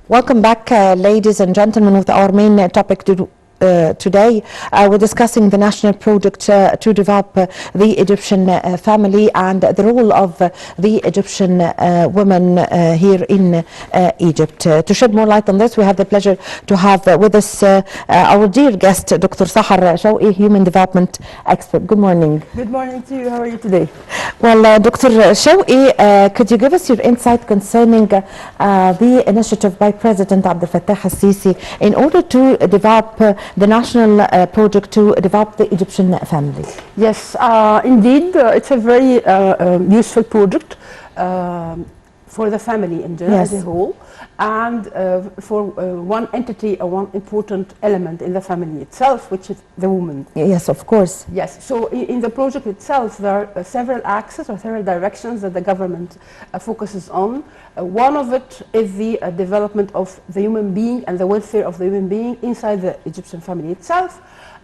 Welcome back, ladies and gentlemen, with our main topic today. We're discussing the national project to develop the Egyptian family and the role of the Egyptian women here in Egypt. To shed more light on this, we have the pleasure to have with us our dear guest, Dr. Sahar Shawki, Human Development Expert. Good morning. Good morning to you. How are you today? Well, Dr. Shawki, could you give us your insight concerning the initiative by President Abdel Fattah al-Sisi in order to develop the national project to develop the Egyptian family? Yes, indeed, it's a very useful project for the family in general, Yes. as a whole, and for one entity or one important element in the family itself, which is the woman. Yes, of course. Yes, so in the project itself, there are several axes or several directions that the government focuses on. One of it is the development of the human being and the welfare of the human being inside the Egyptian family itself.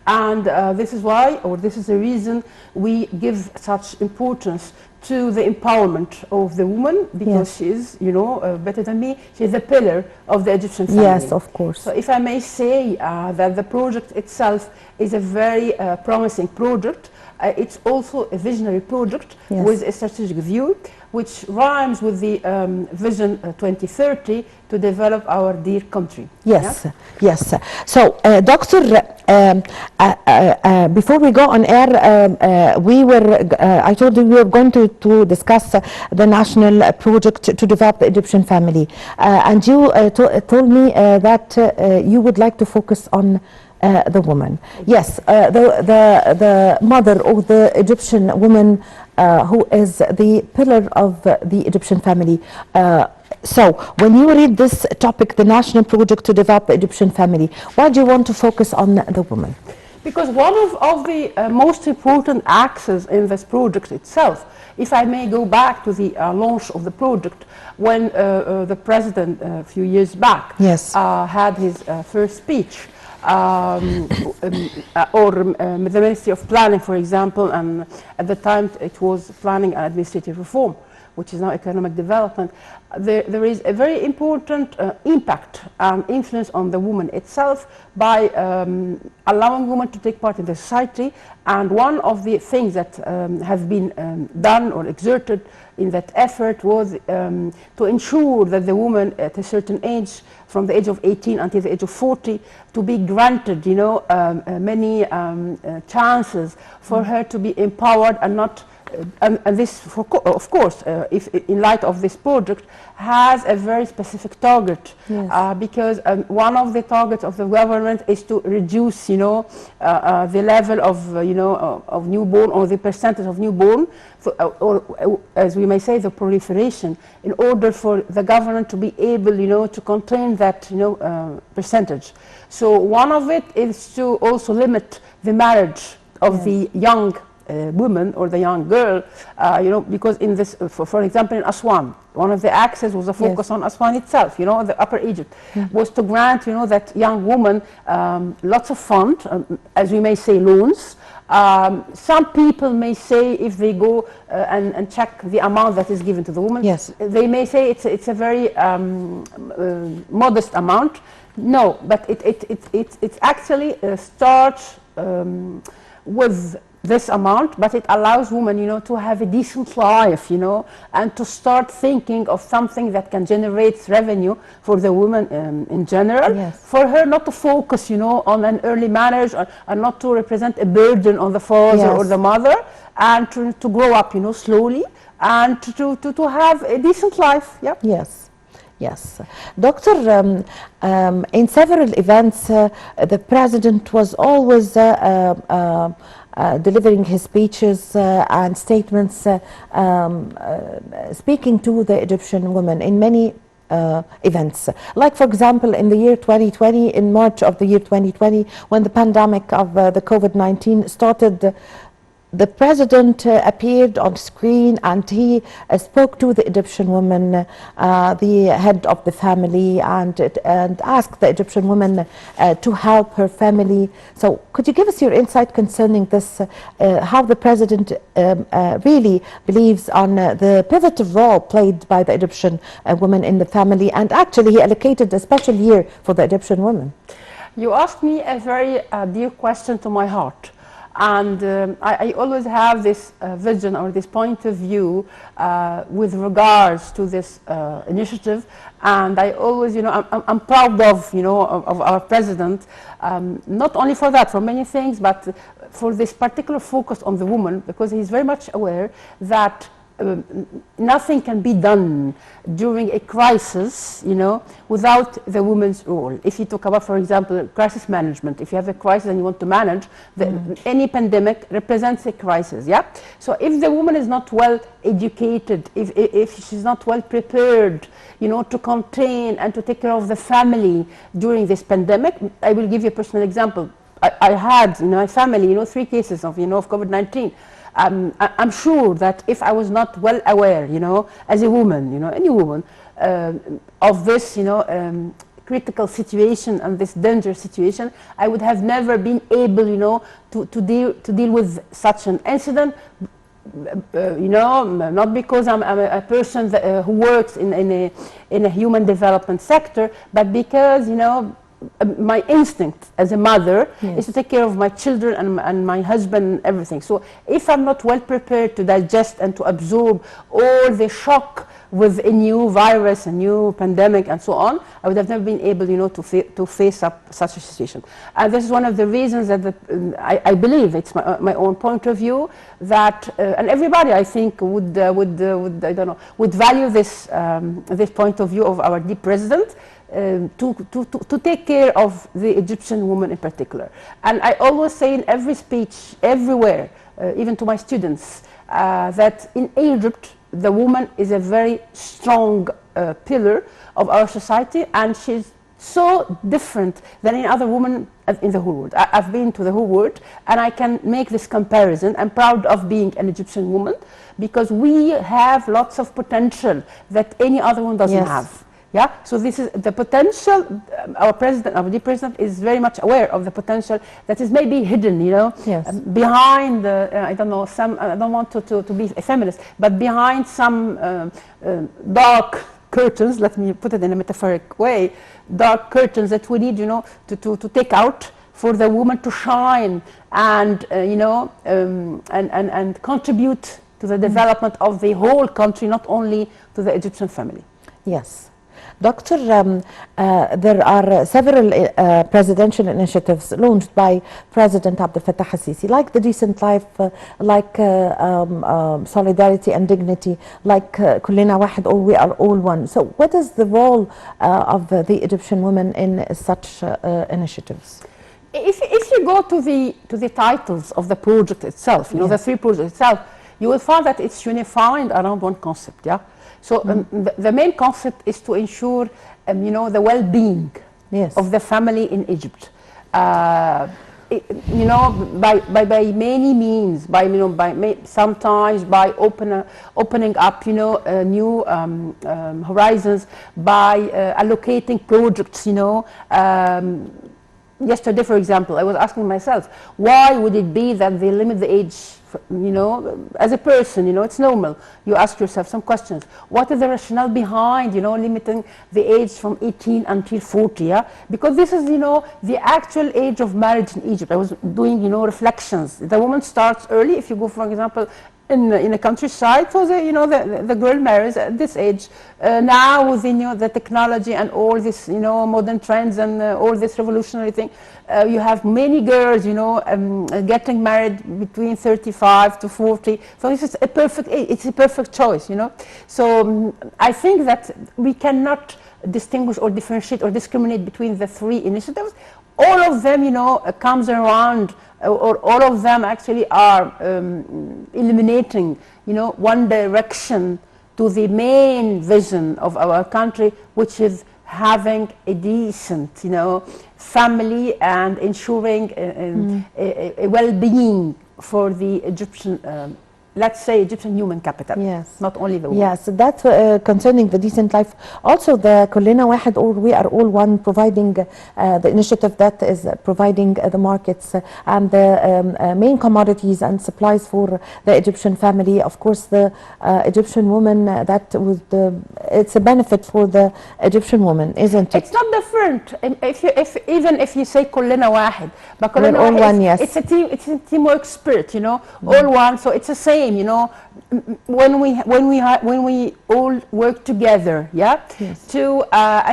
And this is why, or this is the reason, we give such importance to the empowerment of the woman, because Yes. she is, you know, better than me, she is the pillar of the Egyptian family. Yes, of course. So if I may say that the project itself is a very promising project, it's also a visionary project. Yes. With a strategic view, which rhymes with the Vision 2030 to develop our dear country. Yes, yes. So, Doctor, before we go on air, I told you we were going to discuss the national project to develop the Egyptian family. And you told me that you would like to focus on the woman. Yes, the mother or the Egyptian woman who is the pillar of the Egyptian family. So when you read this topic, the national project to develop the Egyptian family, why do you want to focus on the woman? Because one of the most important axes in this project itself, if I may go back to the launch of the project, when the president a few years back Yes. had his first speech, or the Ministry of Planning, for example, and at the time it was Planning and Administrative Reform, which is now Economic Development. There is a very important impact and influence on the woman itself by allowing women to take part in the society. And one of the things that have been done or exerted in that effort was to ensure that the woman at a certain age, from the age of 18 until the age of 40, to be granted, you know, many chances for her to be empowered and not. And this, of course, if in light of this project, has a very specific target. Yes. Because one of the targets of the government is to reduce, you know, the level of, you know, of newborn, or the percentage of newborn, or as we may say, the proliferation, in order for the government to be able, you know, to contain that, you know, percentage. So one of it is to also limit the marriage of Yes. the young woman or the young girl, you know, because in this, for example, in Aswan, one of the axes was a focus Yes. on Aswan itself, you know, the Upper Egypt, was to grant, you know, that young woman lots of funds, as we may say, loans. Some people may say, if they go and check the amount that is given to the woman, Yes. they may say it's a very modest amount. No, but it actually starts with this amount, but it allows women, you know, to have a decent life, you know, and to start thinking of something that can generate revenue for the woman in general. Yes. For her not to focus, you know, on an early marriage, and not to represent a burden on the father Yes. or the mother, and to grow up, you know, slowly, and to have a decent life. Yeah. Yes. Yes. Doctor, in several events, the president was always delivering his speeches and statements, speaking to the Egyptian women in many events. Like, for example, in the year 2020, in March of the year 2020, when the pandemic of the COVID-19 started, the president appeared on screen and he spoke to the Egyptian woman, the head of the family, and asked the Egyptian woman to help her family. So could you give us your insight concerning this, how the president really believes on the pivotal role played by the Egyptian woman in the family, and actually he allocated a special year for the Egyptian woman? You asked me a very dear question to my heart. And I always have this vision or this point of view with regards to this initiative, and I always, I'm proud of, of our president, not only for that, for many things, but for this particular focus on the woman, because he's very much aware that nothing can be done during a crisis, without the woman's role. If you talk about, for example, crisis management, if you have a crisis and you want to manage, any pandemic represents a crisis, yeah? So if the woman is not well educated, if she's not well prepared, to contain and to take care of the family during this pandemic, I will give you a personal example. I had in my family, 3 cases of, of COVID-19. I'm sure that if I was not well aware, as a woman, any woman, of this, critical situation and this dangerous situation, I would have never been able, to deal with such an incident. Not because I'm a person that, who works in a human development sector, but because, my instinct as a mother is to take care of my children and my husband and everything. So if I'm not well prepared to digest and to absorb all the shock with a new virus, a new pandemic and so on, I would have never been able, to face up such a situation. And this is one of the reasons that I believe, it's my own point of view, that and everybody, I think, would value this this point of view of our dear president. To take care of the Egyptian woman in particular. And I always say in every speech, everywhere, even to my students, that in Egypt, the woman is a very strong pillar of our society, and she's so different than any other woman in the whole world. I've been to the whole world, and I can make this comparison. I'm proud of being an Egyptian woman, because we have lots of potential that any other one doesn't have. Yeah, so this is the potential. Our president, our dear president, is very much aware of the potential that is maybe hidden, behind I don't know, some. I don't want to be a feminist, but behind some dark curtains. Let me put it in a metaphoric way: dark curtains that we need, to take out for the woman to shine and and contribute to the development of the whole country, not only to the Egyptian family. Yes. Doctor, there are several presidential initiatives launched by President Abdel Fattah al-Sisi, like the Decent Life, like Solidarity and Dignity, like Kullina Wahid, or We Are All One. So what is the role of the Egyptian women in such initiatives? If you go to the titles of the project itself, the 3 projects itself, you will find that it's unified around one concept, yeah? So the main concept is to ensure, the well-being of the family in Egypt. By many means, sometimes by opening up, new horizons, by allocating projects, Yesterday, for example, I was asking myself, why would it be that they limit the age, as a person, it's normal. You ask yourself some questions. What is the rationale behind, limiting the age from 18 until 40, yeah? Because this is, the actual age of marriage in Egypt. I was doing, reflections. The woman starts early. If you go, for example, in the countryside, so the girl marries at this age. Now with the technology and all this modern trends and all this revolutionary thing, you have many girls getting married between 35 to 40. So this is a perfect age. It's a perfect choice. So I think that we cannot distinguish or differentiate or discriminate between the 3 initiatives. All of them comes around, or all of them actually are eliminating one direction to the main vision of our country, which is having a decent family and ensuring a well-being for the Egyptian, let's say, Egyptian human capital. Yes. Not only the women. Yes, that's concerning the decent life. Also, the كلنا واحد, or we are all one, providing the initiative that is providing the markets and the main commodities and supplies for the Egyptian family. Of course, the Egyptian woman, that was it's a benefit for the Egyptian woman, isn't it? It's not different. Even if you say كلنا واحد, but We're كلنا all واحد, one, yes. it's a team. It's a teamwork spirit, you know, all one. So it's the same, you know, when we all work together, yeah, Yes. to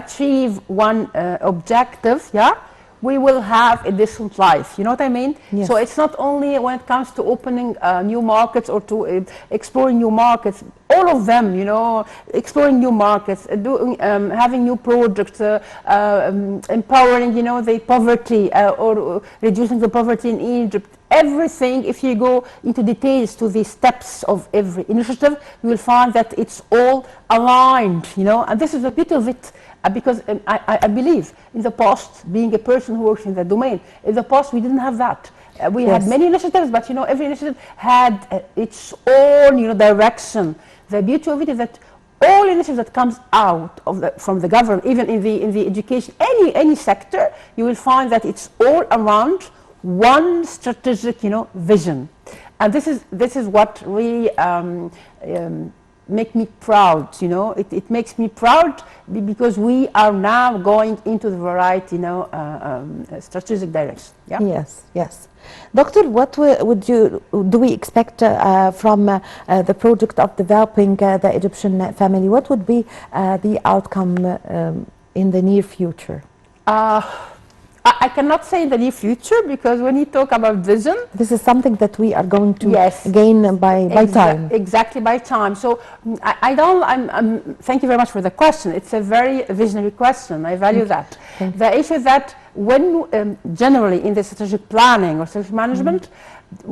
achieve one objective, yeah, we will have a decent life. You know what I mean? Yes. So it's not only when it comes to opening new markets or to exploring new markets. All of them, you know, exploring new markets, having new projects, empowering, you know, the poverty or reducing the poverty in Egypt. Everything, if you go into details to the steps of every initiative, you will find that it's all aligned, you know, and this is the beauty of it. Because I believe in the past, being a person who works in the domain, in the past we didn't have that. We Yes. had many initiatives, but you know, every initiative had its own, you know, direction. The beauty of it is that all initiatives that comes out of from the government, even in the education, any sector, you will find that it's all around one strategic, you know, vision. And this is what really make me proud, you know. It makes me proud because we are now going into the right, you know, strategic direction. Yeah. Yes, yes. Doctor, what do we expect from the project of developing the Egyptian family? What would be the outcome in the near future? I cannot say in the near future, because when you talk about vision, this is something that we are going to yes, gain by time. Exactly, by time. So thank you very much for the question. It's a very visionary question. I value that. The issue is that when generally in the strategic planning or strategic management,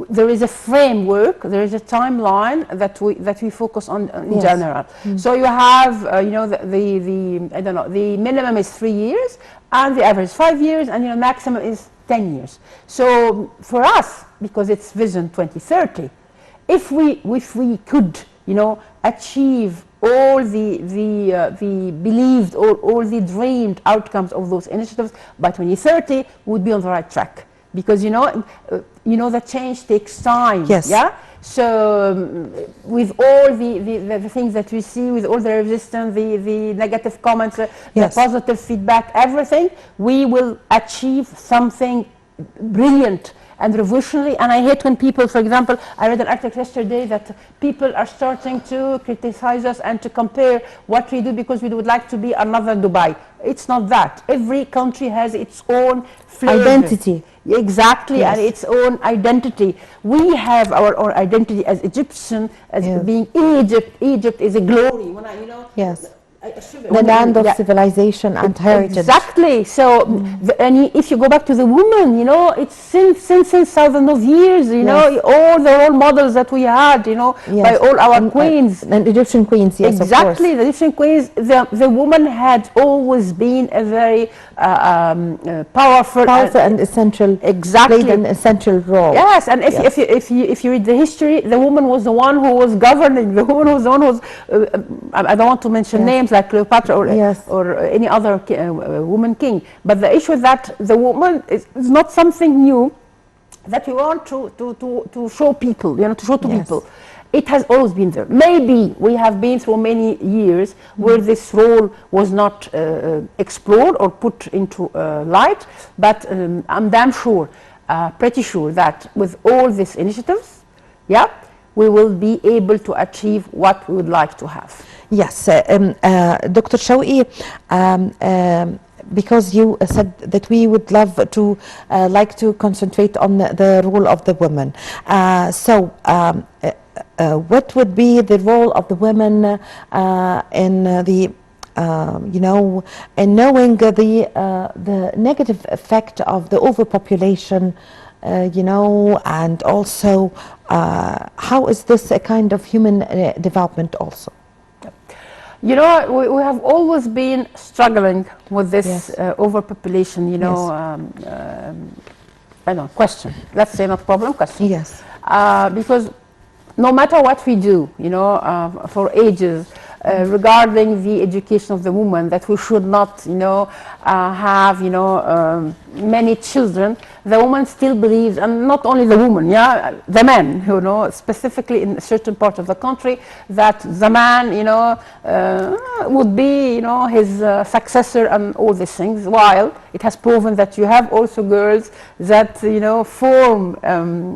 there is a framework, there is a timeline that we focus on in Yes. general. So you have you know, the I don't know, the minimum is 3 years, and the average 5 years, and you know, maximum is 10 years. So for us, because it's Vision 2030, if we could, you know, achieve all the believed or all the dreamed outcomes of those initiatives by 2030, we would be on the right track. Because you know that change takes time. Yes. Yeah. So with all the things that we see, with all the resistance, the negative comments, Yes. the positive feedback, everything, we will achieve something brilliant and revolutionary. And I hate when people, for example, I read an article yesterday that people are starting to criticize us and to compare what we do because we would like to be another Dubai. It's not that. Every country has its own flavor. Identity. Exactly, Yes. and its own identity. We have our own identity as Egyptian, as Yes. being Egypt. Egypt is a glory. When you know, Yes. The land of yeah. civilization and heritage. Exactly. So, and if you go back to the women, you know, it's since thousands of years, you know, all the role models that we had, you know, Yes. by all our queens. And Egyptian queens, yes, Exactly, of the Egyptian queens, the woman had always been a very powerful and essential. Exactly. Played an essential role. Yes, and if you read the history, the woman was the one who was governing. The woman was the one who was. I don't want to mention names like Cleopatra or any other woman king. But the issue is that the woman is not something new that we want to show people. You know, to show to people. It has always been there. Maybe we have been through many years where this role was not explored or put into light, but I'm damn sure, pretty sure that with all these initiatives, we will be able to achieve what we would like to have. Yes, Dr. Shawki, because you said that we would love to like to concentrate on the role of the women. What would be the role of the women in the you know, in knowing the negative effect of the overpopulation, you know, and also how is this a kind of human development also? You know, we have always been struggling with this overpopulation, you know, I don't know, question. Let's say not problem, question. Yes. because no matter what we do, you know, for ages, regarding the education of the woman, that we should not, you know, have, you know, many children, the woman still believes, and not only the woman, yeah, the man, you know, specifically in a certain part of the country, that the man, you know, would be, you know, his successor and all these things, while it has proven that you have also girls that, you know, form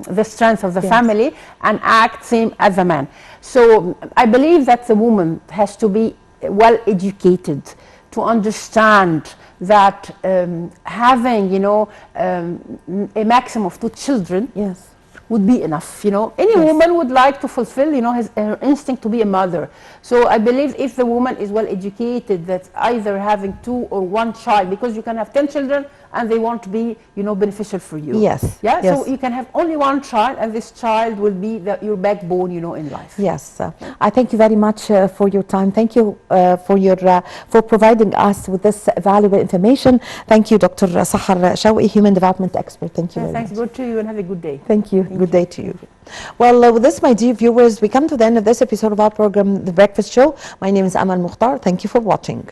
the strength of the family and act same as a man. So I believe that the woman has to be well educated to understand that having, you know, a maximum of 2 children would be enough. You know, any woman would like to fulfill, you know, her instinct to be a mother. So I believe if the woman is well educated, that either having 2 or 1 child, because you can have 10 children and they won't be, you know, beneficial for you. So you can have only 1 child, and this child will be your backbone, you know, in life. I thank you very much for your time. Thank you for providing us with this valuable information. Thank you, Dr. Sahar Shawki, Human Development Expert. Thank you very much. Thanks, good to you, and have a good day. Thank you. Good day to you. Well, with this, my dear viewers, we come to the end of this episode of our program, The Breakfast Show. My name is Amal Mukhtar. Thank you for watching.